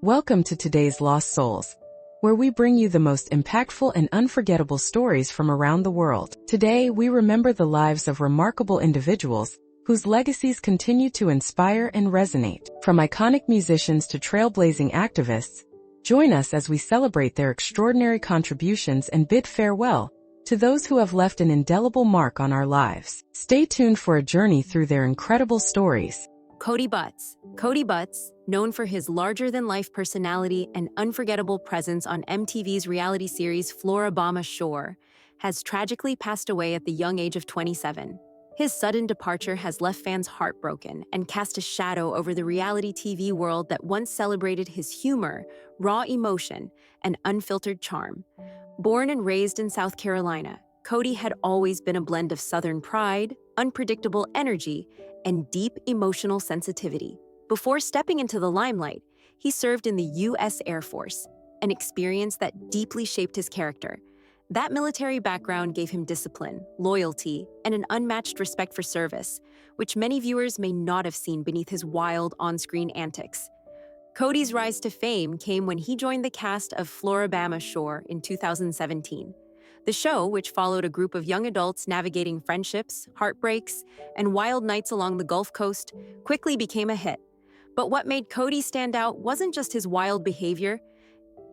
Welcome to today's Lost Souls, where we bring you the most impactful and unforgettable stories from around the world. Today, we remember the lives of remarkable individuals whose legacies continue to inspire and resonate. From iconic musicians to trailblazing activists, join us as we celebrate their extraordinary contributions and bid farewell to those who have left an indelible mark on our lives. Stay tuned for a journey through their incredible stories. Cody Butts. Cody Butts, known for his larger-than-life personality and unforgettable presence on MTV's reality series Floribama Shore, has tragically passed away at the young age of 27. His sudden departure has left fans heartbroken and cast a shadow over the reality TV world that once celebrated his humor, raw emotion, and unfiltered charm. Born and raised in South Carolina, Cody had always been a blend of Southern pride, unpredictable energy, and deep emotional sensitivity. Before stepping into the limelight, he served in the U.S. Air Force, an experience that deeply shaped his character. That military background gave him discipline, loyalty, and an unmatched respect for service, which many viewers may not have seen beneath his wild on-screen antics. Cody's rise to fame came when he joined the cast of Floribama Shore in 2017. The show, which followed a group of young adults navigating friendships, heartbreaks, and wild nights along the Gulf Coast, quickly became a hit. But what made Cody stand out wasn't just his wild behavior,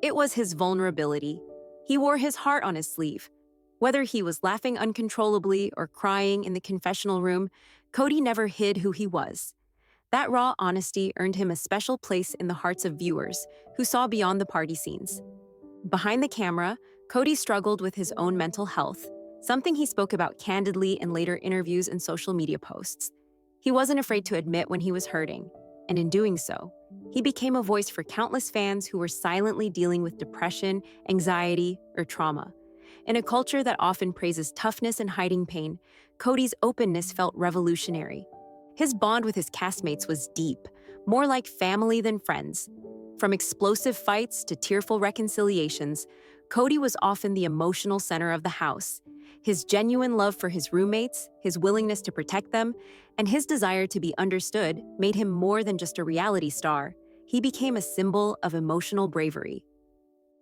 it was his vulnerability. He wore his heart on his sleeve. Whether he was laughing uncontrollably or crying in the confessional room, Cody never hid who he was. That raw honesty earned him a special place in the hearts of viewers who saw beyond the party scenes. Behind the camera, Cody struggled with his own mental health, something he spoke about candidly in later interviews and social media posts. He wasn't afraid to admit when he was hurting, and in doing so, he became a voice for countless fans who were silently dealing with depression, anxiety, or trauma. In a culture that often praises toughness and hiding pain, Cody's openness felt revolutionary. His bond with his castmates was deep, more like family than friends. From explosive fights to tearful reconciliations, Cody was often the emotional center of the house. His genuine love for his roommates, his willingness to protect them, and his desire to be understood made him more than just a reality star. He became a symbol of emotional bravery.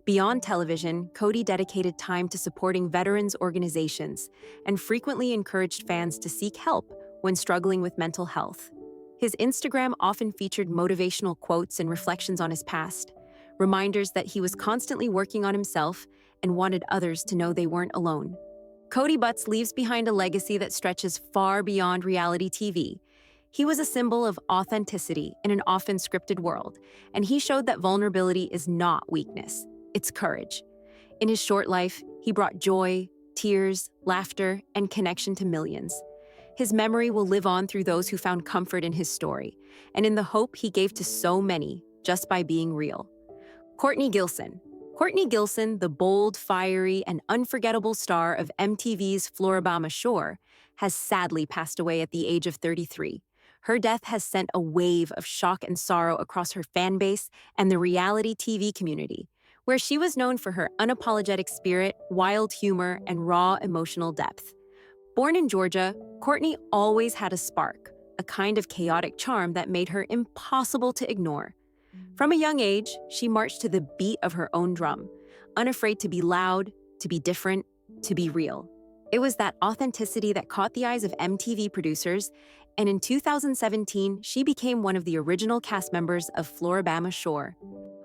Beyond television, Cody dedicated time to supporting veterans organizations and frequently encouraged fans to seek help when struggling with mental health. His Instagram often featured motivational quotes and reflections on his past, reminders that he was constantly working on himself and wanted others to know they weren't alone. Cody Butts leaves behind a legacy that stretches far beyond reality TV. He was a symbol of authenticity in an often scripted world, and he showed that vulnerability is not weakness, it's courage. In his short life, he brought joy, tears, laughter, and connection to millions. His memory will live on through those who found comfort in his story, and in the hope he gave to so many just by being real. Courtney Gilson. Courtney Gilson, the bold, fiery, and unforgettable star of MTV's Floribama Shore, has sadly passed away at the age of 33. Her death has sent a wave of shock and sorrow across her fan base and the reality TV community, where she was known for her unapologetic spirit, wild humor, and raw emotional depth. Born in Georgia, Courtney always had a spark, a kind of chaotic charm that made her impossible to ignore. From a young age, she marched to the beat of her own drum, unafraid to be loud, to be different, to be real. It was that authenticity that caught the eyes of MTV producers, and in 2017, she became one of the original cast members of Floribama Shore.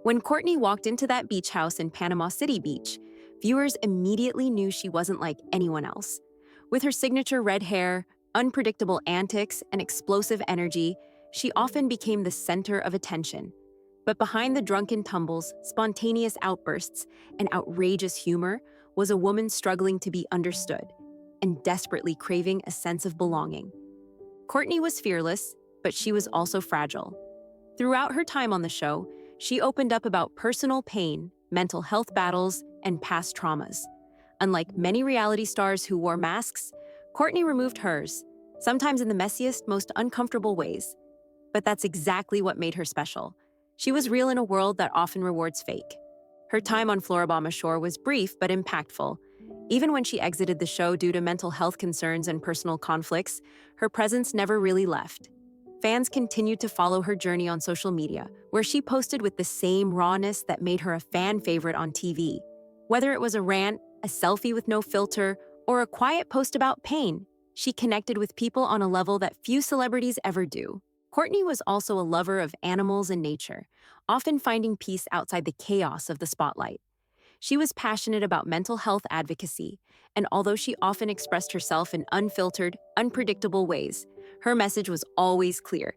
When Courtney walked into that beach house in Panama City Beach, viewers immediately knew she wasn't like anyone else. With her signature red hair, unpredictable antics, and explosive energy, she often became the center of attention. But behind the drunken tumbles, spontaneous outbursts, and outrageous humor was a woman struggling to be understood and desperately craving a sense of belonging. Courtney was fearless, but she was also fragile. Throughout her time on the show, she opened up about personal pain, mental health battles, and past traumas. Unlike many reality stars who wore masks, Courtney removed hers, sometimes in the messiest, most uncomfortable ways. But that's exactly what made her special. She was real in a world that often rewards fake. Her time on Floribama Shore was brief but impactful. Even when she exited the show due to mental health concerns and personal conflicts, her presence never really left. fans continued to follow her journey on social media, where she posted with the same rawness that made her a fan favorite on TV. Whether it was a rant, a selfie with no filter, or a quiet post about pain, she connected with people on a level that few celebrities ever do. Courtney was also a lover of animals and nature, often finding peace outside the chaos of the spotlight. She was passionate about mental health advocacy, and although she often expressed herself in unfiltered, unpredictable ways, her message was always clear.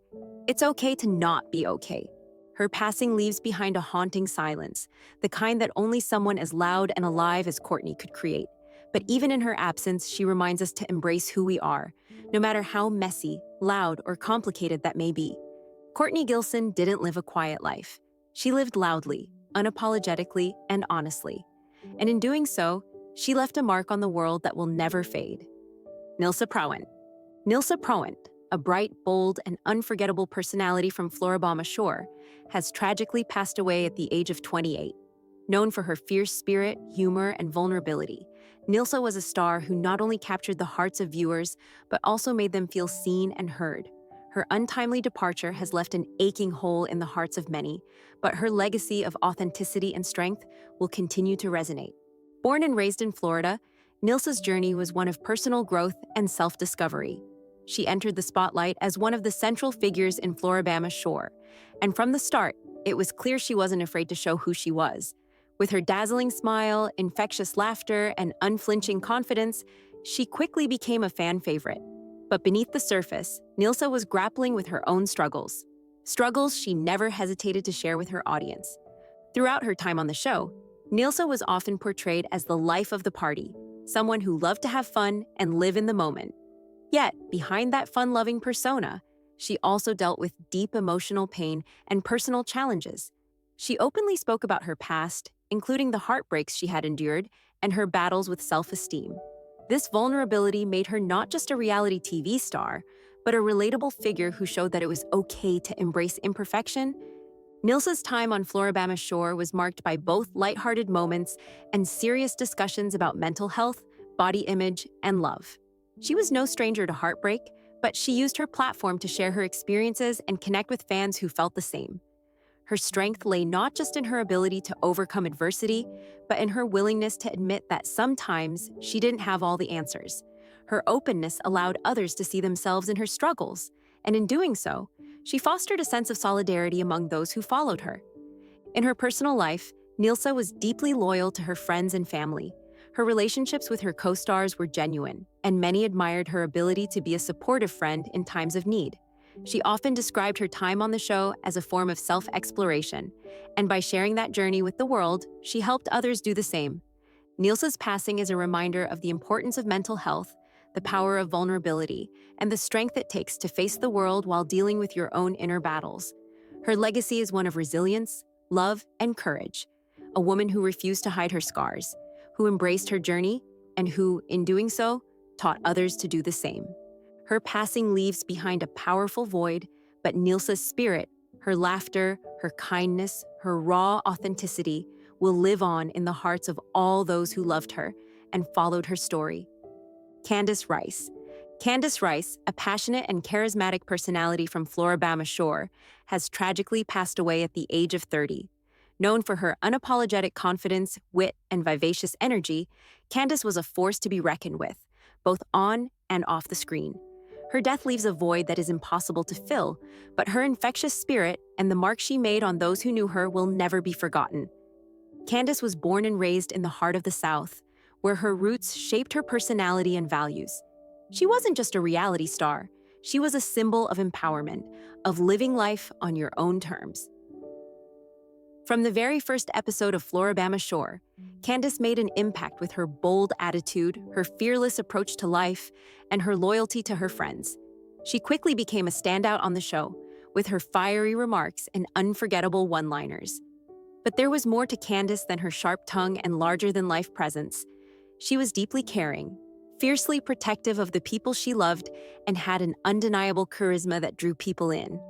It's okay to not be okay. Her passing leaves behind a haunting silence, the kind that only someone as loud and alive as Courtney could create. But even in her absence, she reminds us to embrace who we are, no matter how messy, loud, or complicated that may be. Courtney Gilson didn't live a quiet life. She lived loudly, unapologetically, and honestly. And in doing so, she left a mark on the world that will never fade. Nilsa Prowant. Nilsa Prowant, a bright, bold, and unforgettable personality from Floribama Shore, has tragically passed away at the age of 28. Known for her fierce spirit, humor, and vulnerability, Nilsa was a star who not only captured the hearts of viewers, but also made them feel seen and heard. Her untimely departure has left an aching hole in the hearts of many, but her legacy of authenticity and strength will continue to resonate. Born and raised in Florida, Nilsa's journey was one of personal growth and self-discovery. She entered the spotlight as one of the central figures in Floribama Shore, and from the start, it was clear she wasn't afraid to show who she was. With her dazzling smile, infectious laughter, and unflinching confidence, she quickly became a fan favorite. But beneath the surface, Nilsa was grappling with her own struggles. Struggles she never hesitated to share with her audience. Throughout her time on the show, Nilsa was often portrayed as the life of the party, someone who loved to have fun and live in the moment. Yet, behind that fun-loving persona, she also dealt with deep emotional pain and personal challenges. She openly spoke about her past, including the heartbreaks she had endured and her battles with self-esteem. This vulnerability made her not just a reality TV star, but a relatable figure who showed that it was okay to embrace imperfection. Nilsa's time on Floribama Shore was marked by both lighthearted moments and serious discussions about mental health, body image, and love. She was no stranger to heartbreak, but she used her platform to share her experiences and connect with fans who felt the same. Her strength lay not just in her ability to overcome adversity, but in her willingness to admit that sometimes she didn't have all the answers. Her openness allowed others to see themselves in her struggles, and in doing so, she fostered a sense of solidarity among those who followed her. In her personal life, Nilsa was deeply loyal to her friends and family. Her relationships with her co-stars were genuine, and many admired her ability to be a supportive friend in times of need. She often described her time on the show as a form of self-exploration, and by sharing that journey with the world, she helped others do the same. Nilsa's passing is a reminder of the importance of mental health, the power of vulnerability, and the strength it takes to face the world while dealing with your own inner battles. Her legacy is one of resilience, love, and courage, a woman who refused to hide her scars, who embraced her journey, and who, in doing so, taught others to do the same. Her passing leaves behind a powerful void, but Nilsa's spirit, her laughter, her kindness, her raw authenticity will live on in the hearts of all those who loved her and followed her story. Candace Rice. Candace Rice, a passionate and charismatic personality from Floribama Shore, has tragically passed away at the age of 30. Known for her unapologetic confidence, wit, and vivacious energy, Candace was a force to be reckoned with, both on and off the screen. Her death leaves a void that is impossible to fill, but her infectious spirit and the mark she made on those who knew her will never be forgotten. Candace was born and raised in the heart of the South, where her roots shaped her personality and values. She wasn't just a reality star, she was a symbol of empowerment, of living life on your own terms. From the very first episode of Floribama Shore, Candace made an impact with her bold attitude, her fearless approach to life, and her loyalty to her friends. She quickly became a standout on the show, with her fiery remarks and unforgettable one-liners. But there was more to Candace than her sharp tongue and larger-than-life presence. She was deeply caring, fiercely protective of the people she loved, and had an undeniable charisma that drew people in.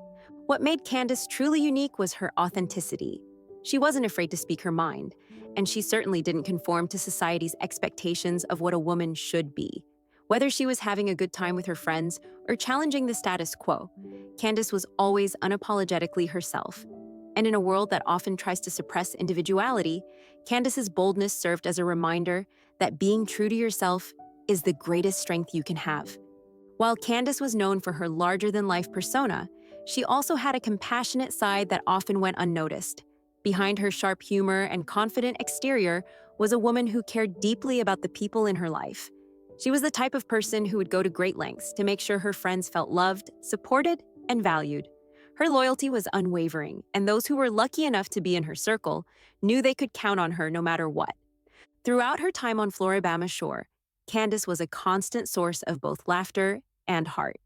What made Candace truly unique was her authenticity. She wasn't afraid to speak her mind, and she certainly didn't conform to society's expectations of what a woman should be. Whether she was having a good time with her friends or challenging the status quo, Candace was always unapologetically herself. And in a world that often tries to suppress individuality, Candace's boldness served as a reminder that being true to yourself is the greatest strength you can have. While Candace was known for her larger-than-life persona, she also had a compassionate side that often went unnoticed. Behind her sharp humor and confident exterior was a woman who cared deeply about the people in her life. She was the type of person who would go to great lengths to make sure her friends felt loved, supported, and valued. Her loyalty was unwavering, and those who were lucky enough to be in her circle knew they could count on her no matter what. Throughout her time on Floribama Shore, Candace was a constant source of both laughter and heart.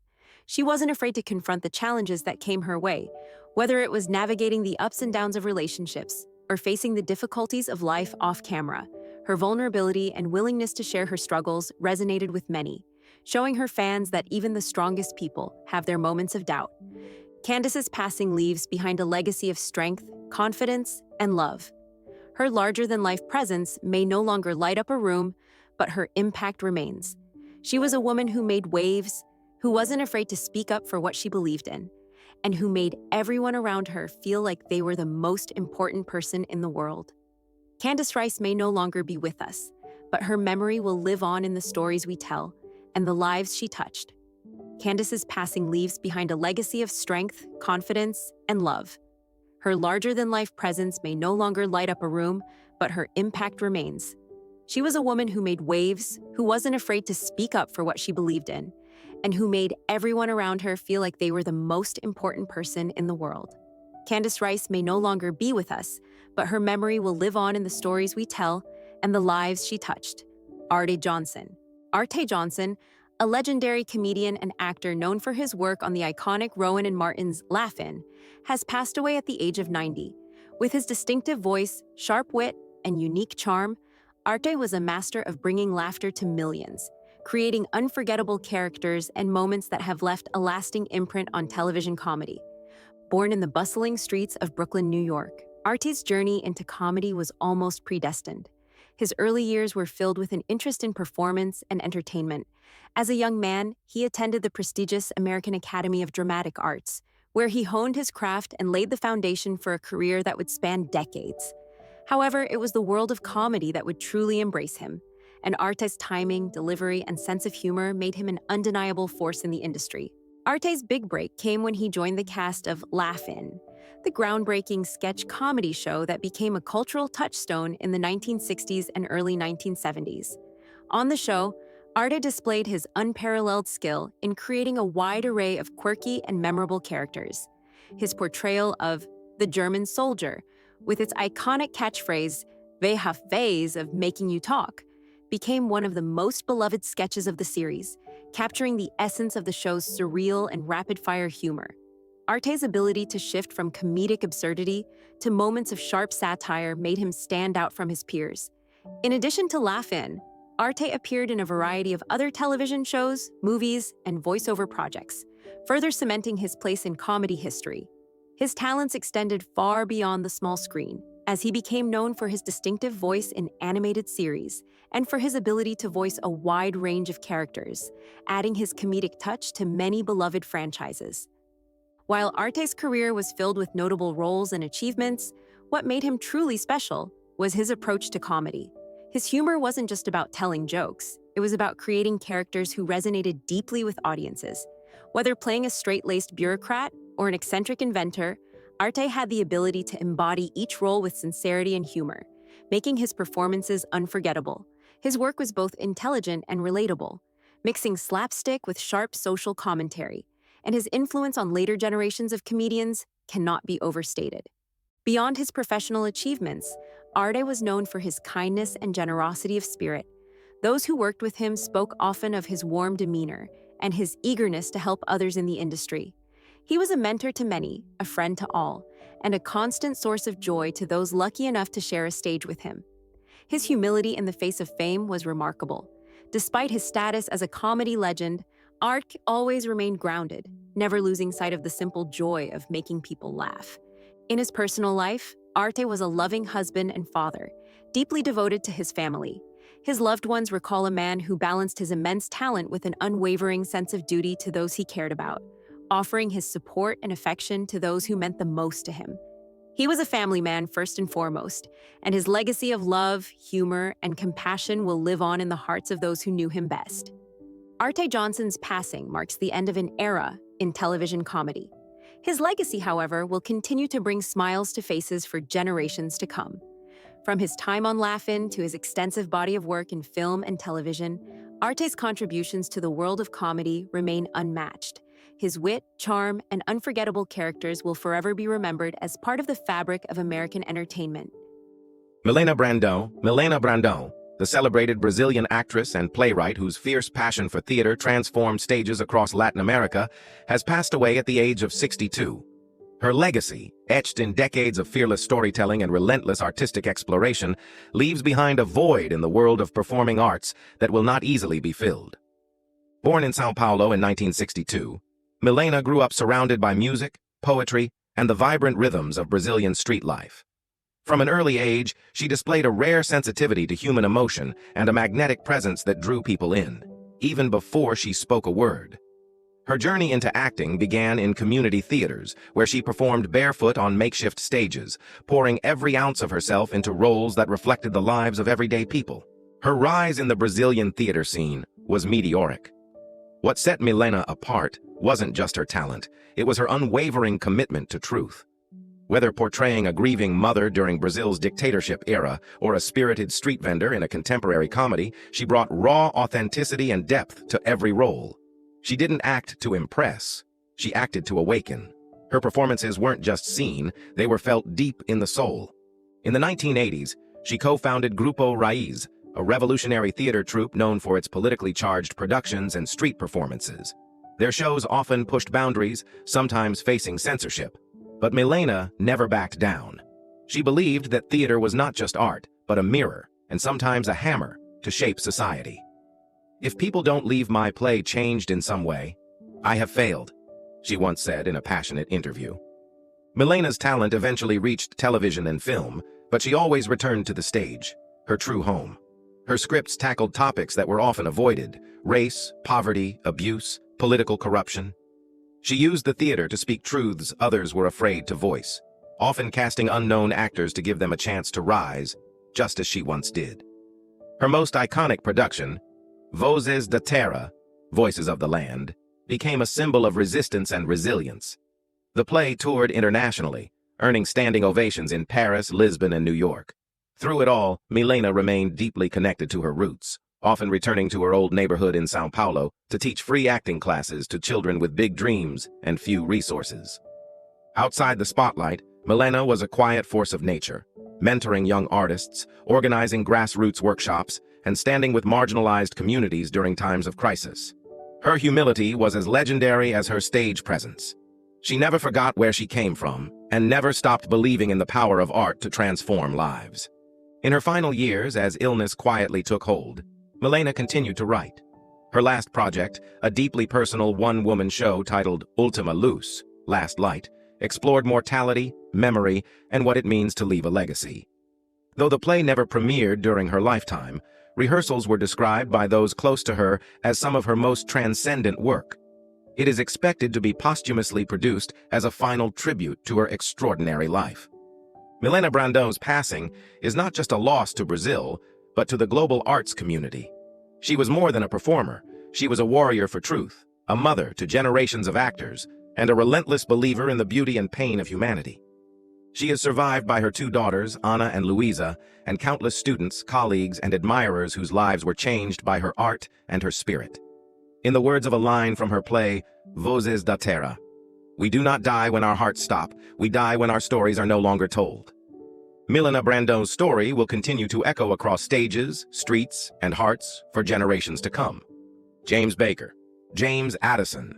She wasn't afraid to confront the challenges that came her way, whether it was navigating the ups and downs of relationships or facing the difficulties of life off camera. Her vulnerability and willingness to share her struggles resonated with many, showing her fans that even the strongest people have their moments of doubt. Candace's passing leaves behind a legacy of strength, confidence, and love. Her larger-than-life presence may no longer light up a room, but her impact remains. She was a woman who made waves, who wasn't afraid to speak up for what she believed in, and who made everyone around her feel like they were the most important person in the world. Candace Rice may no longer be with us, but her memory will live on in the stories we tell and the lives she touched. Candace's passing leaves behind a legacy of strength, confidence, and love. Her larger-than-life presence may no longer light up a room, but her impact remains. She was a woman who made waves, who wasn't afraid to speak up for what she believed in, and who made everyone around her feel like they were the most important person in the world. Candace Rice may no longer be with us, but her memory will live on in the stories we tell and the lives she touched. Arte Johnson. Arte Johnson, a legendary comedian and actor known for his work on the iconic Rowan and Martin's Laugh-In, has passed away at the age of 90. With his distinctive voice, sharp wit, and unique charm, Arte was a master of bringing laughter to millions, creating unforgettable characters and moments that have left a lasting imprint on television comedy. Born in the bustling streets of Brooklyn, New York, Arte's journey into comedy was almost predestined. His early years were filled with an interest in performance and entertainment. As a young man, he attended the prestigious American Academy of Dramatic Arts, where he honed his craft and laid the foundation for a career that would span decades. However, it was the world of comedy that would truly embrace him, and Arte's timing, delivery, and sense of humor made him an undeniable force in the industry. Arte's big break came when he joined the cast of Laugh-In, the groundbreaking sketch comedy show that became a cultural touchstone in the 1960s and early 1970s. On the show, Arte displayed his unparalleled skill in creating a wide array of quirky and memorable characters. His portrayal of the German soldier, with its iconic catchphrase, "Wer hat ways of making you talk," became one of the most beloved sketches of the series, capturing the essence of the show's surreal and rapid-fire humor. Arte's ability to shift from comedic absurdity to moments of sharp satire made him stand out from his peers. In addition to Laugh-In, Arte appeared in a variety of other television shows, movies, and voiceover projects, further cementing his place in comedy history. His talents extended far beyond the small screen, as he became known for his distinctive voice in animated series and for his ability to voice a wide range of characters, adding his comedic touch to many beloved franchises. While Arte's career was filled with notable roles and achievements, what made him truly special was his approach to comedy. His humor wasn't just about telling jokes, it was about creating characters who resonated deeply with audiences. Whether playing a straight-laced bureaucrat or an eccentric inventor, Arte had the ability to embody each role with sincerity and humor, making his performances unforgettable. His work was both intelligent and relatable, mixing slapstick with sharp social commentary, and his influence on later generations of comedians cannot be overstated. Beyond his professional achievements, Arte was known for his kindness and generosity of spirit. Those who worked with him spoke often of his warm demeanor and his eagerness to help others in the industry. He was a mentor to many, a friend to all, and a constant source of joy to those lucky enough to share a stage with him. His humility in the face of fame was remarkable. Despite his status as a comedy legend, Arte always remained grounded, never losing sight of the simple joy of making people laugh. In his personal life, Arte was a loving husband and father, deeply devoted to his family. His loved ones recall a man who balanced his immense talent with an unwavering sense of duty to those he cared about, offering his support and affection to those who meant the most to him. He was a family man first and foremost, and his legacy of love, humor, and compassion will live on in the hearts of those who knew him best. Arte Johnson's passing marks the end of an era in television comedy. His legacy, however, will continue to bring smiles to faces for generations to come. From his time on Laugh-In to his extensive body of work in film and television, Arte's contributions to the world of comedy remain unmatched. His wit, charm, and unforgettable characters will forever be remembered as part of the fabric of American entertainment. Melena Brando, the celebrated Brazilian actress and playwright whose fierce passion for theater transformed stages across Latin America, has passed away at the age of 62. Her legacy, etched in decades of fearless storytelling and relentless artistic exploration, leaves behind a void in the world of performing arts that will not easily be filled. Born in São Paulo in 1962, Melena grew up surrounded by music, poetry, and the vibrant rhythms of Brazilian street life. From an early age, she displayed a rare sensitivity to human emotion and a magnetic presence that drew people in, even before she spoke a word. Her journey into acting began in community theaters, where she performed barefoot on makeshift stages, pouring every ounce of herself into roles that reflected the lives of everyday people. Her rise in the Brazilian theater scene was meteoric. What set Melena apart wasn't just her talent, it was her unwavering commitment to truth. Whether portraying a grieving mother during Brazil's dictatorship era or a spirited street vendor in a contemporary comedy, she brought raw authenticity and depth to every role. She didn't act to impress, she acted to awaken. Her performances weren't just seen, they were felt deep in the soul. In the 1980s, she co-founded Grupo Raiz, a revolutionary theater troupe known for its politically charged productions and street performances. Their shows often pushed boundaries, sometimes facing censorship. But Melena never backed down. She believed that theater was not just art, but a mirror, and sometimes a hammer, to shape society. "If people don't leave my play changed in some way, I have failed," she once said in a passionate interview. Melena's talent eventually reached television and film, but she always returned to the stage, her true home. Her scripts tackled topics that were often avoided: race, poverty, abuse, political corruption. She used the theater to speak truths others were afraid to voice, often casting unknown actors to give them a chance to rise, just as she once did. Her most iconic production, Vozes da Terra, Voices of the Land, became a symbol of resistance and resilience. The play toured internationally, earning standing ovations in Paris, Lisbon, and New York. Through it all, Melena remained deeply connected to her roots, often returning to her old neighborhood in São Paulo to teach free acting classes to children with big dreams and few resources. Outside the spotlight, Melena was a quiet force of nature, mentoring young artists, organizing grassroots workshops, and standing with marginalized communities during times of crisis. Her humility was as legendary as her stage presence. She never forgot where she came from, and never stopped believing in the power of art to transform lives. In her final years, as illness quietly took hold, Melena continued to write. Her last project, a deeply personal one-woman show titled Ultima Luz, Last Light, explored mortality, memory, and what it means to leave a legacy. Though the play never premiered during her lifetime, rehearsals were described by those close to her as some of her most transcendent work. It is expected to be posthumously produced as a final tribute to her extraordinary life. Melena Brando's passing is not just a loss to Brazil, but to the global arts community. She was more than a performer. She was a warrior for truth, a mother to generations of actors, and a relentless believer in the beauty and pain of humanity. She is survived by her two daughters, Ana and Luisa, and countless students, colleagues, and admirers whose lives were changed by her art and her spirit. In the words of a line from her play, Vozes da Terra, "We do not die when our hearts stop, we die when our stories are no longer told." Melena Brando's story will continue to echo across stages, streets, and hearts for generations to come. James Addison.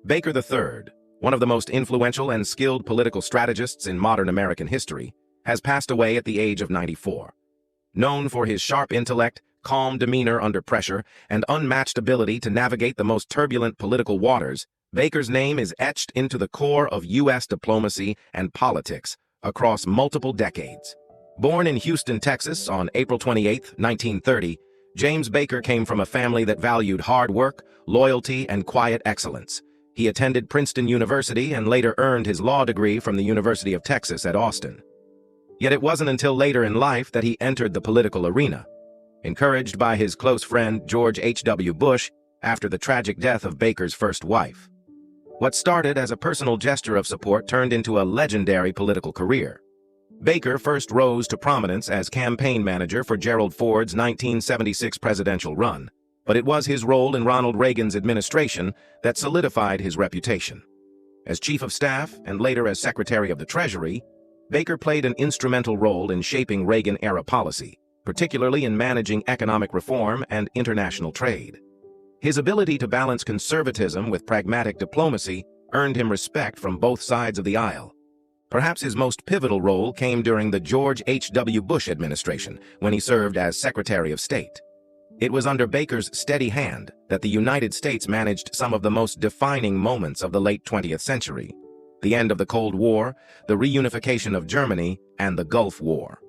Baker III, one of the most influential and skilled political strategists in modern American history, has passed away at the age of 94. Known for his sharp intellect, calm demeanor under pressure, and unmatched ability to navigate the most turbulent political waters, Baker's name is etched into the core of U.S. diplomacy and politics across multiple decades. Born in Houston, Texas on April 28, 1930, James Baker came from a family that valued hard work, loyalty, and quiet excellence. He attended Princeton University and later earned his law degree from the University of Texas at Austin. Yet it wasn't until later in life that he entered the political arena. Encouraged by his close friend George H.W. Bush after the tragic death of Baker's first wife. What started as a personal gesture of support turned into a legendary political career. Baker first rose to prominence as campaign manager for Gerald Ford's 1976 presidential run, but it was his role in Ronald Reagan's administration that solidified his reputation. As Chief of Staff and later as Secretary of the Treasury, Baker played an instrumental role in shaping Reagan-era policy, particularly in managing economic reform and international trade. His ability to balance conservatism with pragmatic diplomacy earned him respect from both sides of the aisle. Perhaps his most pivotal role came during the George H.W. Bush administration, when he served as Secretary of State. It was under Baker's steady hand that the United States managed some of the most defining moments of the late 20th century: the end of the Cold War, the reunification of Germany, and the Gulf War.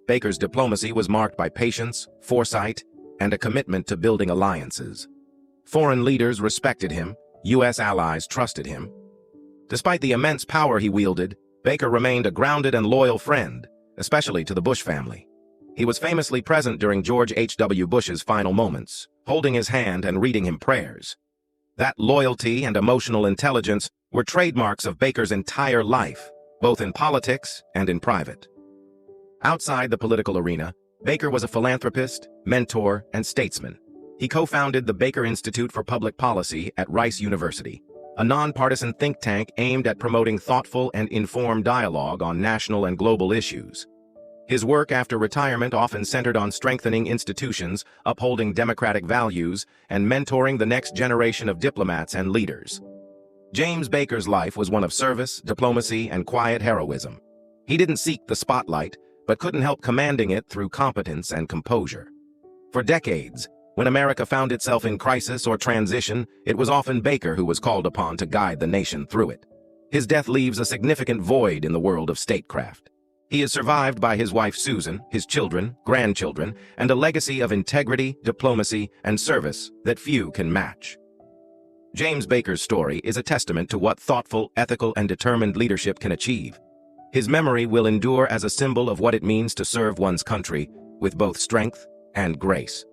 Baker's diplomacy was marked by patience, foresight, and a commitment to building alliances. Foreign leaders respected him, U.S. allies trusted him. Despite the immense power he wielded, Baker remained a grounded and loyal friend, especially to the Bush family. He was famously present during George H.W. Bush's final moments, holding his hand and reading him prayers. That loyalty and emotional intelligence were trademarks of Baker's entire life, both in politics and in private. Outside the political arena, Baker was a philanthropist, mentor, and statesman. He co-founded the Baker Institute for Public Policy at Rice University, a nonpartisan think tank aimed at promoting thoughtful and informed dialogue on national and global issues. His work after retirement often centered on strengthening institutions, upholding democratic values, and mentoring the next generation of diplomats and leaders. James Baker's life was one of service, diplomacy, and quiet heroism. He didn't seek the spotlight, but couldn't help commanding it through competence and composure. For decades, when America found itself in crisis or transition, it was often Baker who was called upon to guide the nation through it. His death leaves a significant void in the world of statecraft. He is survived by his wife Susan, his children, grandchildren, and a legacy of integrity, diplomacy, and service that few can match. James Baker's story is a testament to what thoughtful, ethical, and determined leadership can achieve. His memory will endure as a symbol of what it means to serve one's country with both strength and grace.